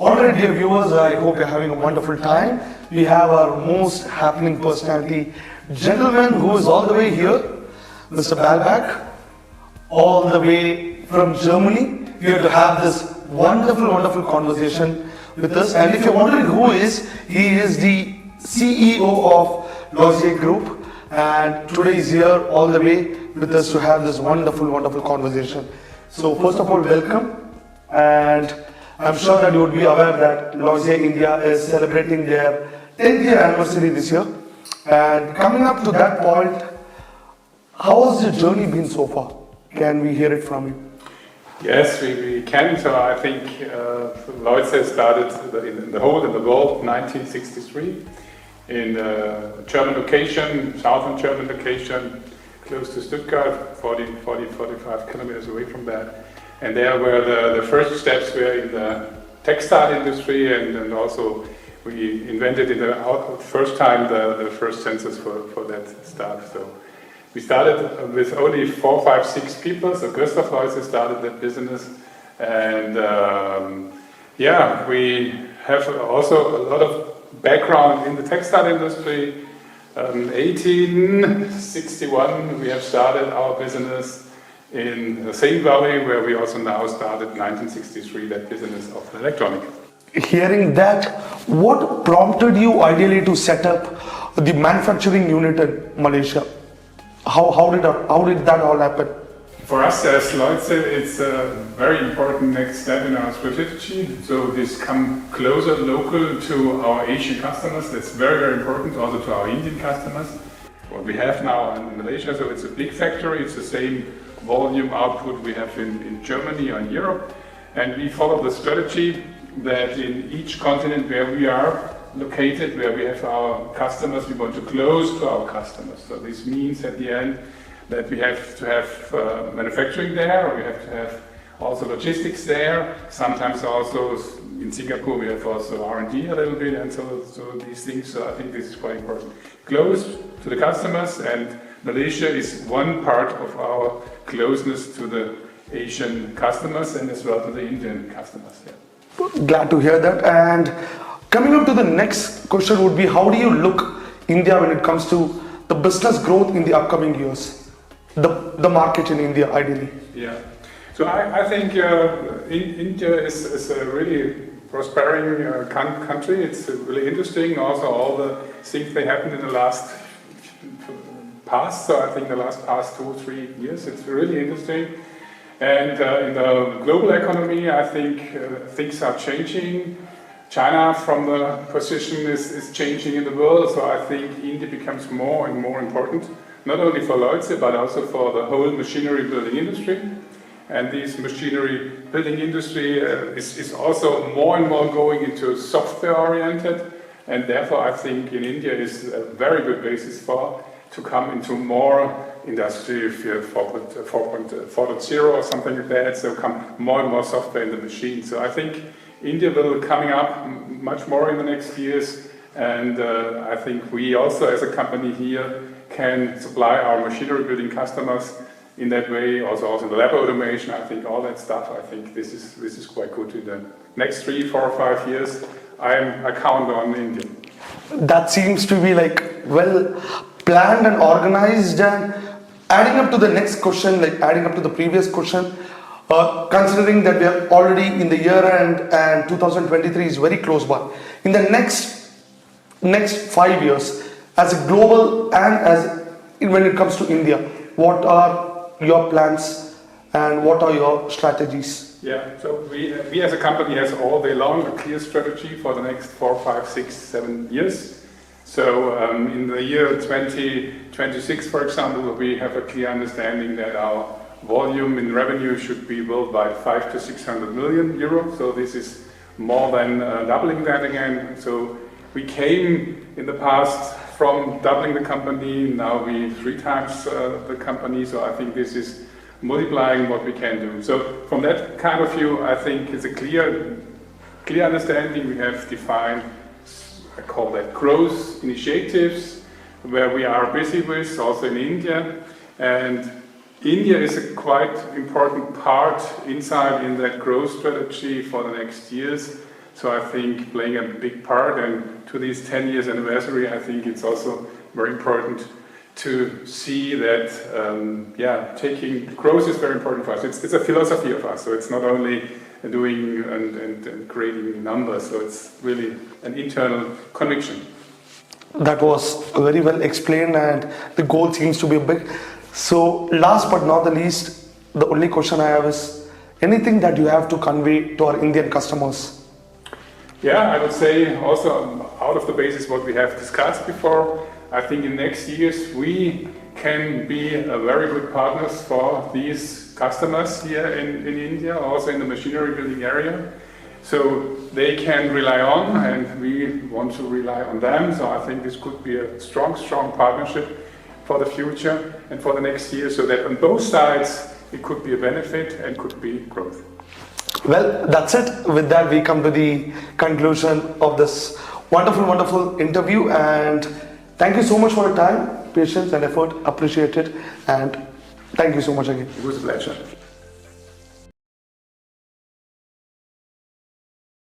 Alright, dear viewers, I hope you're having a wonderful time. We have our most happening personality, gentleman who is all the way here, Mr. 𝗨𝗏𝗂𝗂, all the way from Germany, here to have this wonderful conversation with us. And if you're wondering who he is the CEO of 𝗨𝗏𝗂𝗂 Group, and today he's here all the way with us to have this wonderful conversation. So first of all, welcome, and I'm sure that you would be aware that 𝗨𝗏𝗂𝗂 India is celebrating their 10th year anniversary this year. And coming up to that point, how has the journey been so far? Can we hear it from you? Yes, we can. So I think 𝗨𝗏𝗂𝗂 started in the world 1963 in a German location, southern German location, close to Stuttgart, 45 kilometers away from that. And there were the first steps were in the textile industry, and also we invented first time the first sensors for that stuff. So we started with only 4, 5, 6 people. So Christoph 𝗨𝗂𝗂 started that business, and yeah, we have also a lot of background in the textile industry. 1861 we have started our business in the same valley where we also now started 1963 that business of electronics. Hearing that, what prompted you ideally to set up the manufacturing unit in Malaysia? How did that all happen? For us as 𝗨𝗏𝗂𝗂, it's a very important next step in our strategy. So this come closer local to our Asian customers. That's very important, also to our Indian customers. What we have now in Malaysia, so it's a big factory. It's the same volume output we have in Germany or in Europe. And we follow the strategy that in each continent where we are located, where we have our customers, we want to close to our customers. So this means at the end that we have to have manufacturing there, or we have to have also logistics there. Sometimes also in Singapore we have also R&D a little bit, and so these things. So I think this is quite important. Close to the customers, and Malaysia is one part of our closeness to the Asian customers and as well to the Indian customers. Yeah. Glad to hear that. And coming up to the next question would be, how do you look India when it comes to the business growth in the upcoming years? The market in India, ideally. Yeah. So I think India is a really prospering country. It's really interesting. Also, all the things that happened in the last past. So I think the past 2 or 3 years, it's really interesting. And in the global economy, I think things are changing. China, from the position, is changing in the world. So I think India becomes more and more important, not only for 𝗨𝗏𝗂𝗂, but also for the whole machinery building industry. And this machinery building industry is also more and more going into software oriented. And therefore, I think in India is a very good basis to come into more industry 4.0 or something like that. So come more and more software in the machine. So I think India will coming up much more in the next years. And I think we also as a company here can supply our machinery building customers in that way, also in the lab automation. I think all that stuff, I think this is quite good in the next 3, 4, 5 years. I count on India. That seems to be like well planned and organized. And adding up to the next question, like adding up to the previous question, considering that we are already in the year end and 2023 is very close by, in the next 5 years, as a global and when it comes to India, what are your plans and what are your strategies? Yeah, so we as a company has all day long a clear strategy for the next 4, 5, 6, 7 years. So in the year 2026, for example, we have a clear understanding that our volume in revenue should be worldwide 500 to 600 million euros. So this is more than doubling that again. So we came in the past from doubling the company, now we 3 times the company. So I think this is multiplying what we can do. So from that kind of view, I think it's a clear understanding. We have defined, I call that growth initiatives, where we are busy with, also in India. And India is a quite important part inside in that growth strategy for the next years. So I think playing a big part, and to this 10 years anniversary, I think it's also very important to see that, taking growth is very important for us. It's a philosophy of us, so it's not only doing and creating numbers, so it's really an internal conviction. That was very well explained, and the goal seems to be big. So last but not the least, the only question I have is anything that you have to convey to our Indian customers? Yeah, I would say also out of the basis what we have discussed before, I think in next years we can be a very good partners for these customers here in India, also in the machinery building area. So they can rely on, and we want to rely on them. So I think this could be a strong partnership for the future and for the next year, so that on both sides it could be a benefit and could be growth. Well, that's it. With that, we come to the conclusion of this wonderful interview, and thank you so much for your time, patience and effort. Appreciate it, and thank you so much again. It was a pleasure.